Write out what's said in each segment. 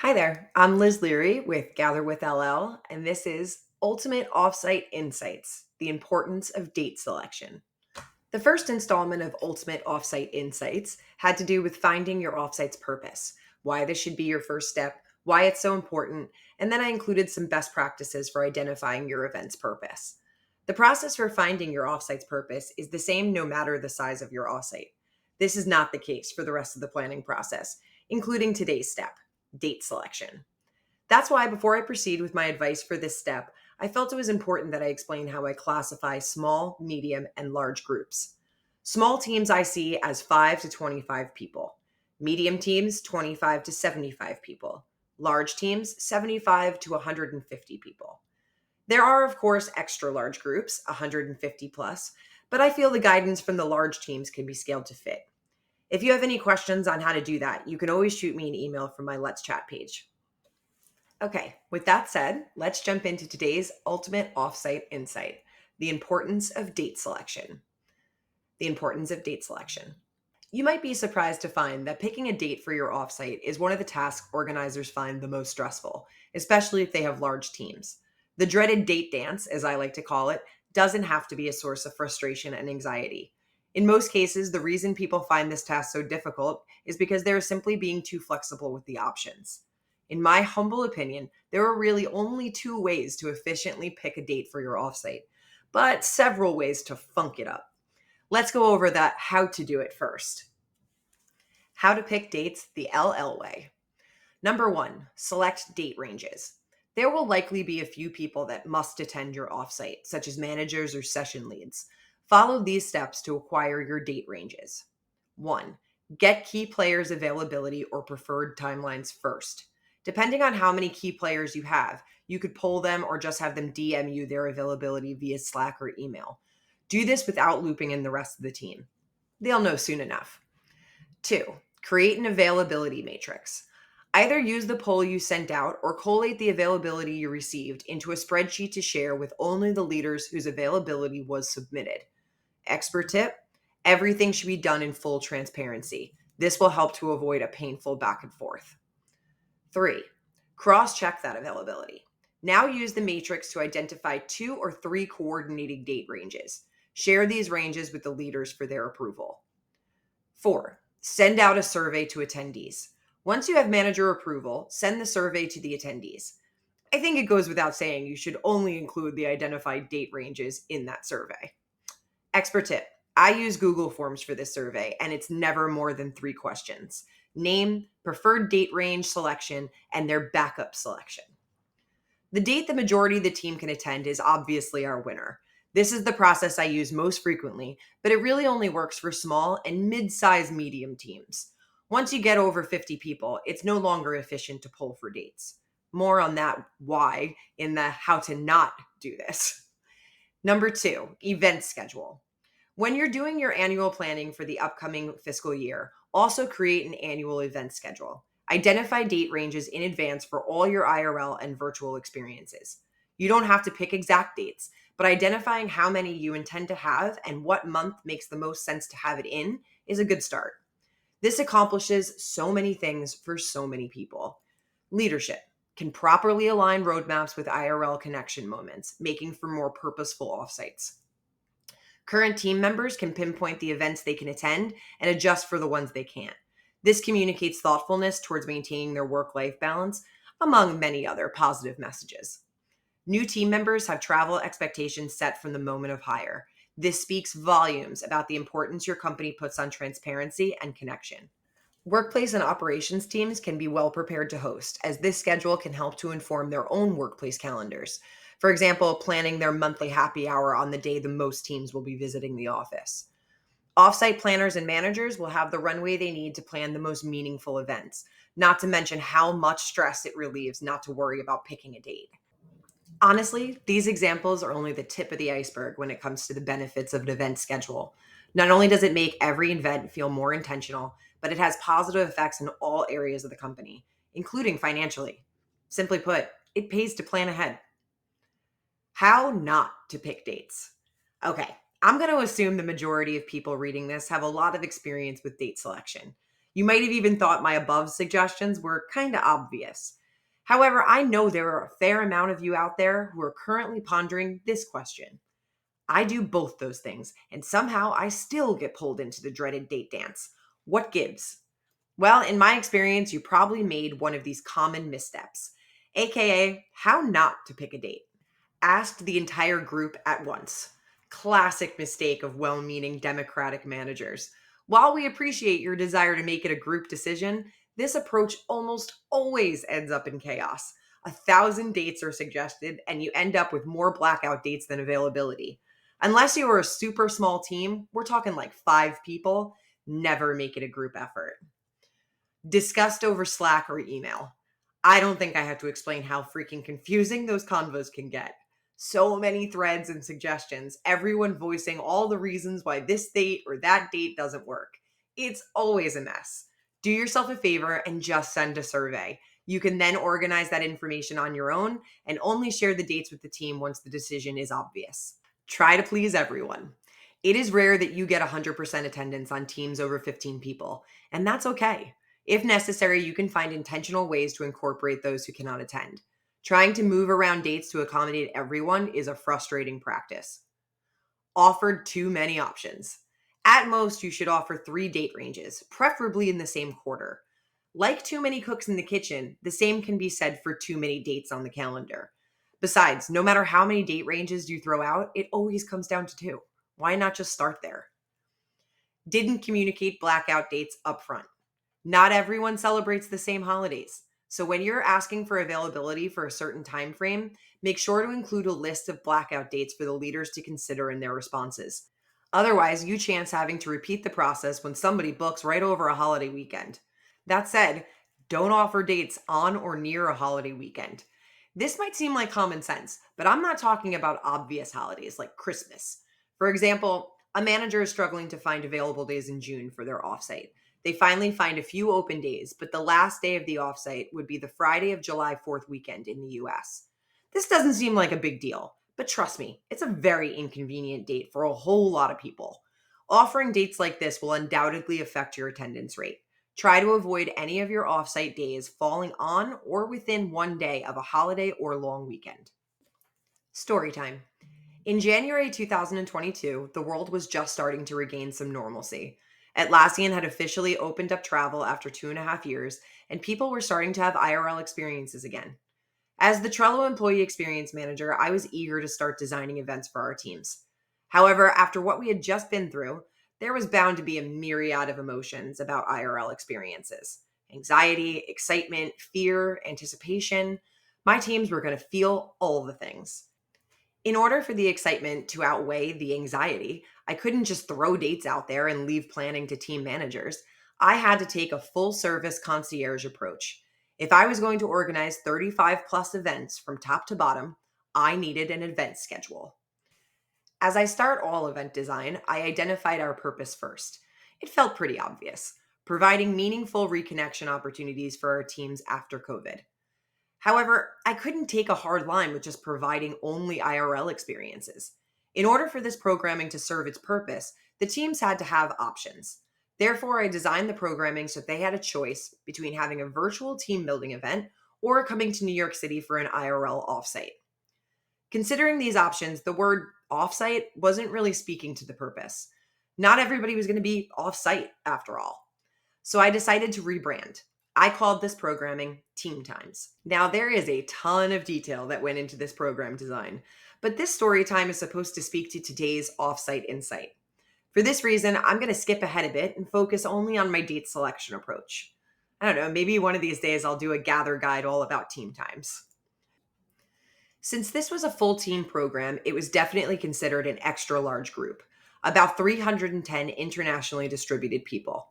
Hi there, I'm Liz Leary with Gather with LL, and this is Ultimate Offsite Insights, the importance of date selection. The first installment of Ultimate Offsite Insights had to do with finding your offsite's purpose, why this should be your first step, why it's so important, and then I included some best practices for identifying your event's purpose. The process for finding your offsite's purpose is the same no matter the size of your offsite. This is not the case for the rest of the planning process, including today's step, date selection. That's why, before I proceed with my advice for this step, I felt it was important that I explain how I classify small, medium, and large groups. Small teams I see as 5 to 25 people, medium teams 25 to 75 people, large teams 75 to 150 people. There are, of course, extra large groups, 150 plus, but I feel the guidance from the large teams can be scaled to fit. If you have any questions on how to do that, you can always shoot me an email from my Let's Chat page. Okay, with that said, let's jump into today's ultimate offsite insight, the importance of date selection. The importance of date selection. You might be surprised to find that picking a date for your offsite is one of the tasks organizers find the most stressful, especially if they have large teams. The dreaded date dance, as I like to call it, doesn't have to be a source of frustration and anxiety. In most cases, the reason people find this task so difficult is because they're simply being too flexible with the options. In my humble opinion, there are really only two ways to efficiently pick a date for your offsite, but several ways to funk it up. Let's go over that how to do it first. How to pick dates the LL way. Number one, select date ranges. There will likely be a few people that must attend your offsite, such as managers or session leads. Follow these steps to acquire your date ranges. One, get key players' availability or preferred timelines first. Depending on how many key players you have, you could poll them or just have them DM you their availability via Slack or email. Do this without looping in the rest of the team. They'll know soon enough. Two, create an availability matrix. Either use the poll you sent out or collate the availability you received into a spreadsheet to share with only the leaders whose availability was submitted. Expert tip, everything should be done in full transparency. This will help to avoid a painful back and forth. Three, cross check that availability. Now use the matrix to identify 2 or 3 coordinating date ranges. Share these ranges with the leaders for their approval. 4, send out a survey to attendees. Once you have manager approval, send the survey to the attendees. I think it goes without saying you should only include the identified date ranges in that survey. Expert tip, I use Google Forms for this survey, and it's never more than 3 questions: name, preferred date range selection, and their backup selection. The date the majority of the team can attend is obviously our winner. This is the process I use most frequently, but it really only works for small and mid-sized medium teams. Once you get over 50 people, it's no longer efficient to pull for dates. More on that why in the how to not do this. Number 2, event schedule. When you're doing your annual planning for the upcoming fiscal year, also create an annual event schedule. Identify date ranges in advance for all your IRL and virtual experiences. You don't have to pick exact dates, but identifying how many you intend to have and what month makes the most sense to have it in is a good start. This accomplishes so many things for so many people. Leadership can properly align roadmaps with IRL connection moments, making for more purposeful offsites. Current team members can pinpoint the events they can attend and adjust for the ones they can't. This communicates thoughtfulness towards maintaining their work life balance, among many other positive messages. New team members have travel expectations set from the moment of hire. This speaks volumes about the importance your company puts on transparency and connection. Workplace and operations teams can be well prepared to host, as this schedule can help to inform their own workplace calendars. For example, planning their monthly happy hour on the day the most teams will be visiting the office. Offsite planners and managers will have the runway they need to plan the most meaningful events, not to mention how much stress it relieves not to worry about picking a date. Honestly, these examples are only the tip of the iceberg when it comes to the benefits of an event schedule. Not only does it make every event feel more intentional, but it has positive effects in all areas of the company, including financially. Simply put, it pays to plan ahead. How not to pick dates. Okay, I'm going to assume the majority of people reading this have a lot of experience with date selection. You might have even thought my above suggestions were kind of obvious. However, I know there are a fair amount of you out there who are currently pondering this question. I do both those things, and somehow I still get pulled into the dreaded date dance. What gives? Well, in my experience, you probably made one of these common missteps, aka how not to pick a date. Asked the entire group at once. Classic mistake of well meaning Democratic managers. While we appreciate your desire to make it a group decision, this approach almost always ends up in chaos. 1,000 dates are suggested, and you end up with more blackout dates than availability. Unless you are a super small team, we're talking like 5 people, never make it a group effort. Discussed over Slack or email. I don't think I have to explain how freaking confusing those convos can get. So many threads and suggestions, everyone voicing all the reasons why this date or that date doesn't work. It's always a mess. Do yourself a favor and just send a survey. You can then organize that information on your own and only share the dates with the team once the decision is obvious. Try to please everyone. It is rare that you get 100% attendance on teams over 15 people, and that's okay. If necessary, you can find intentional ways to incorporate those who cannot attend. Trying to move around dates to accommodate everyone is a frustrating practice. Offered too many options. At most, you should offer 3 date ranges, preferably in the same quarter. Like too many cooks in the kitchen, the same can be said for too many dates on the calendar. Besides, no matter how many date ranges you throw out, it always comes down to 2. Why not just start there? Didn't communicate blackout dates upfront. Not everyone celebrates the same holidays. So when you're asking for availability for a certain time frame, make sure to include a list of blackout dates for the leaders to consider in their responses. Otherwise, you chance having to repeat the process when somebody books right over a holiday weekend. That said, don't offer dates on or near a holiday weekend. This might seem like common sense, but I'm not talking about obvious holidays like Christmas. For example, a manager is struggling to find available days in June for their offsite. They finally find a few open days, but the last day of the offsite would be the Friday of July 4th weekend in the US. This doesn't seem like a big deal, but trust me, it's a very inconvenient date for a whole lot of people. Offering dates like this will undoubtedly affect your attendance rate. Try to avoid any of your offsite days falling on or within one day of a holiday or long weekend. Story time. In January 2022, the world was just starting to regain some normalcy. Atlassian had officially opened up travel after 2.5 years, and people were starting to have IRL experiences again. As the Trello employee experience manager, I was eager to start designing events for our teams. However, after what we had just been through, there was bound to be a myriad of emotions about IRL experiences: anxiety, excitement, fear, anticipation. My teams were going to feel all the things. In order for the excitement to outweigh the anxiety, I couldn't just throw dates out there and leave planning to team managers. I had to take a full service concierge approach. If I was going to organize 35 plus events from top to bottom, I needed an event schedule. As I start all event design, I identified our purpose first. It felt pretty obvious: providing meaningful reconnection opportunities for our teams after COVID. However, I couldn't take a hard line with just providing only IRL experiences. In order for this programming to serve its purpose, the teams had to have options. Therefore, I designed the programming so they had a choice between having a virtual team building event or coming to New York City for an IRL offsite. Considering these options, the word offsite wasn't really speaking to the purpose. Not everybody was going to be offsite after all. So I decided to rebrand. I called this programming Team Times. Now, there is a ton of detail that went into this program design, but this story time is supposed to speak to today's offsite insight. For this reason, I'm going to skip ahead a bit and focus only on my date selection approach. I don't know, maybe one of these days I'll do a gather guide all about Team Times. Since this was a full team program, it was definitely considered an extra large group, about 310 internationally distributed people.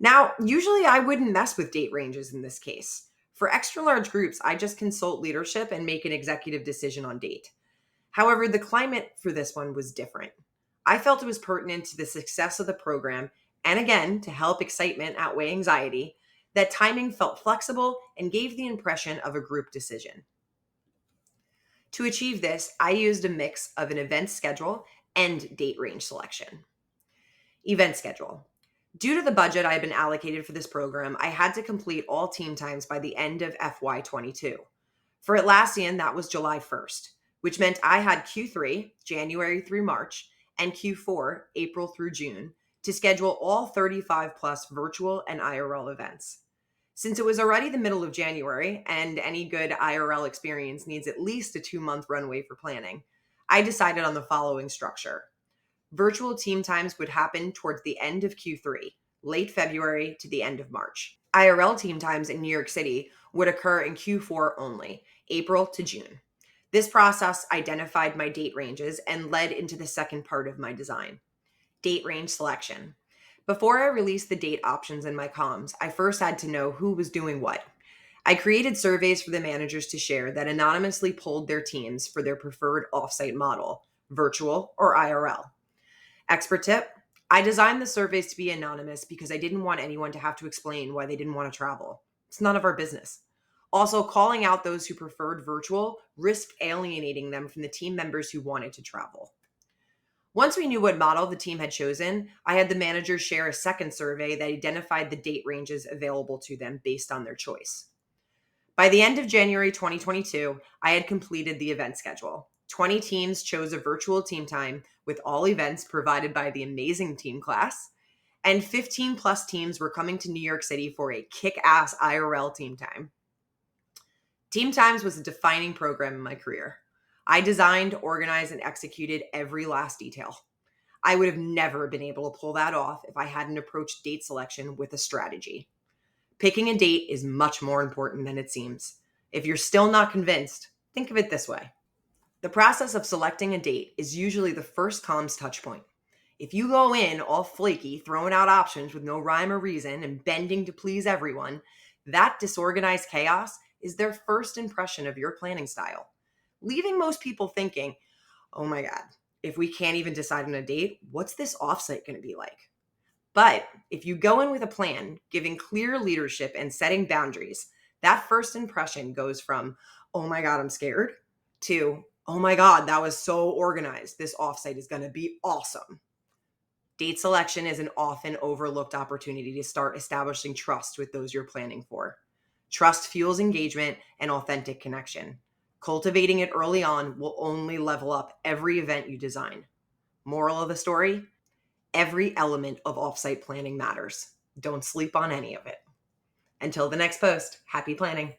Now, usually I wouldn't mess with date ranges in this case. For extra large groups, I just consult leadership and make an executive decision on date. However, the climate for this one was different. I felt it was pertinent to the success of the program, and again, to help excitement outweigh anxiety, that timing felt flexible and gave the impression of a group decision. To achieve this, I used a mix of an event schedule and date range selection. Event schedule. Due to the budget I had been allocated for this program, I had to complete all team times by the end of FY22. For Atlassian, that was July 1st, which meant I had Q3, January through March, and Q4, April through June, to schedule all 35 plus virtual and IRL events. Since it was already the middle of January, and any good IRL experience needs at least a 2-month runway for planning, I decided on the following structure. Virtual team times would happen towards the end of Q3, late February to the end of March. IRL team times in New York City would occur in Q4 only, April to June. This process identified my date ranges and led into the second part of my design, date range selection. Before I released the date options in my comms, I first had to know who was doing what. I created surveys for the managers to share that anonymously polled their teams for their preferred offsite model, virtual or IRL. Expert tip: I designed the surveys to be anonymous because I didn't want anyone to have to explain why they didn't want to travel. It's none of our business. Also, calling out those who preferred virtual risked alienating them from the team members who wanted to travel. Once we knew what model the team had chosen, I had the managers share a second survey that identified the date ranges available to them based on their choice. By the end of January 2022, I had completed the event schedule. 20 teams chose a virtual team time with all events provided by the amazing team class, and 15 plus teams were coming to New York City for a kick-ass IRL team time. Team Times was a defining program in my career. I designed, organized, and executed every last detail. I would have never been able to pull that off if I hadn't approached date selection with a strategy. Picking a date is much more important than it seems. If you're still not convinced, think of it this way. The process of selecting a date is usually the first comms touch point. If you go in all flaky, throwing out options with no rhyme or reason and bending to please everyone, that disorganized chaos is their first impression of your planning style, leaving most people thinking, oh my God, if we can't even decide on a date, what's this offsite going to be like? But if you go in with a plan, giving clear leadership and setting boundaries, that first impression goes from, oh my God, I'm scared, to, oh my God, that was so organized. This offsite is going to be awesome. Date selection is an often overlooked opportunity to start establishing trust with those you're planning for. Trust fuels engagement and authentic connection. Cultivating it early on will only level up every event you design. Moral of the story: every element of offsite planning matters. Don't sleep on any of it. Until the next post, happy planning.